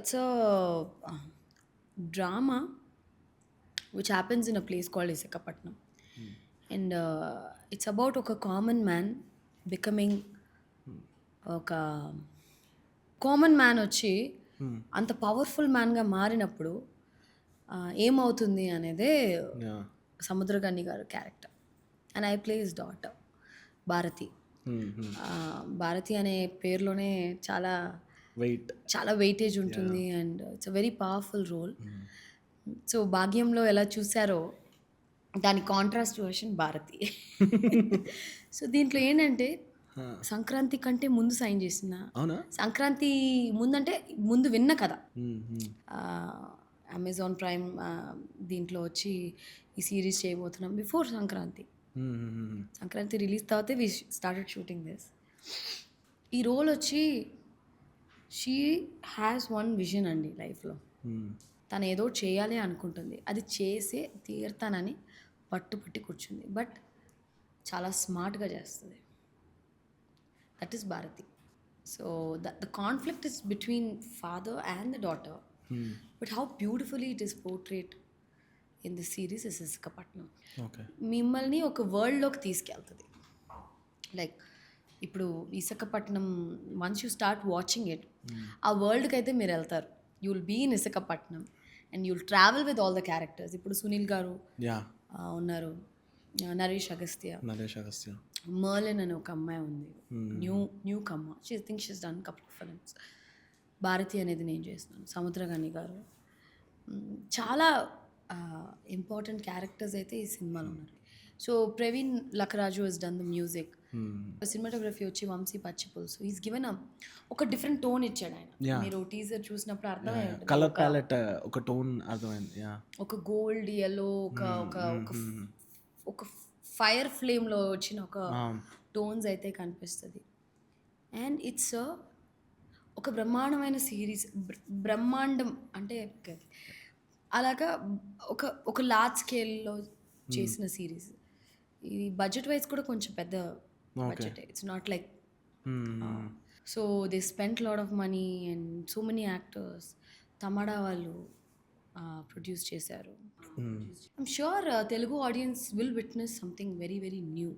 it's a drama which happens in a place called Visakhapatnam. And it's about ఒక common man becoming ఒక common man వచ్చి అంత powerful మ్యాన్గా మారినప్పుడు ఏమవుతుంది అనేదే Yeah. సముద్రగని గారు character. And I play his daughter Bharathi. Bharathi అనే పేరులోనే చాలా Wait. చాలా వెయిటేజ్ ఉంటుంది and it's a very powerful role. So భాగ్యంలో ఎలా చూసారో దాని కాంట్రాస్ట్ వర్షన్ భారతి. సో దీంట్లో ఏంటంటే సంక్రాంతి కంటే ముందు సైన్ చేసిన, అవునా? సంక్రాంతి ముందంటే ముందు విన్న కథ. అమెజాన్ ప్రైమ్ దీంట్లో వచ్చి ఈ సిరీస్ చేయబోతున్నాం బిఫోర్ సంక్రాంతి. సంక్రాంతి రిలీజ్ తర్వాత వి స్టార్టెడ్ షూటింగ్ దిస్. ఈ రోల్ వచ్చి షీ హ్యాస్ వన్ విజన్ అండి లైఫ్లో. తను ఏదో చేయాలి అనుకుంటుంది, అది చేసే తీరుతానని పట్టుపట్టి కూర్చుంది. బట్ చాలా స్మార్ట్గా చేస్తుంది. That is Bharathi. So the conflict is between father and the daughter. But how beautifully it is portrayed in the series is Visakhapatnam. మిమ్మల్ని ఒక వరల్డ్లోకి తీసుకెళ్తుంది. లైక్ ఇప్పుడు Visakhapatnam once you start watching it, ఆ వరల్డ్కి అయితే మీరు వెళ్తారు. You will be in Visakhapatnam and you will travel with all the characters. ఇప్పుడు సునీల్ గారు ఉన్నారు, నరేష్ అగస్త్య, మర్లిన్ అని ఒక అమ్మాయి ఉంది, newcomer. She think she's done couple of films. Bharathi అనేది నేను చేస్తున్నాను, సముద్రగని గారు. చాలా ఇంపార్టెంట్ క్యారెక్టర్స్ అయితే ఈ సినిమాలో ఉన్నారు. So Praveen Lakkaraju has done the music. Cinematography వచ్చి వంశీ పచ్చిపులుసు. ఈస్ గివెన్ ఒక డిఫరెంట్ టోన్ ఇచ్చాడు ఆయన. మీరు టీజర్ చూసినప్పుడు అర్థమైంది, కలర్ ప్యాలెట్ ఒక టోన్ అర్థమైంది. ఒక గోల్డ్ ఎల్లో, ఒక ఫైర్ ఫ్లేమ్లో వచ్చిన ఒక టోన్స్ అయితే కనిపిస్తుంది. అండ్ ఇట్స్ ఒక బ్రహ్మాండమైన సిరీస్. బ్రహ్మాండం అంటే అలాగా ఒక లార్జ్ స్కేల్లో చేసిన సిరీస్. ఇది బడ్జెట్ వైజ్ కూడా కొంచెం పెద్ద budget. It's not like so they spent lot of money and so many actors. Tamada వాళ్ళు ప్రొడ్యూస్ చేశారు. I'm sure Telugu audience will witness something very very new.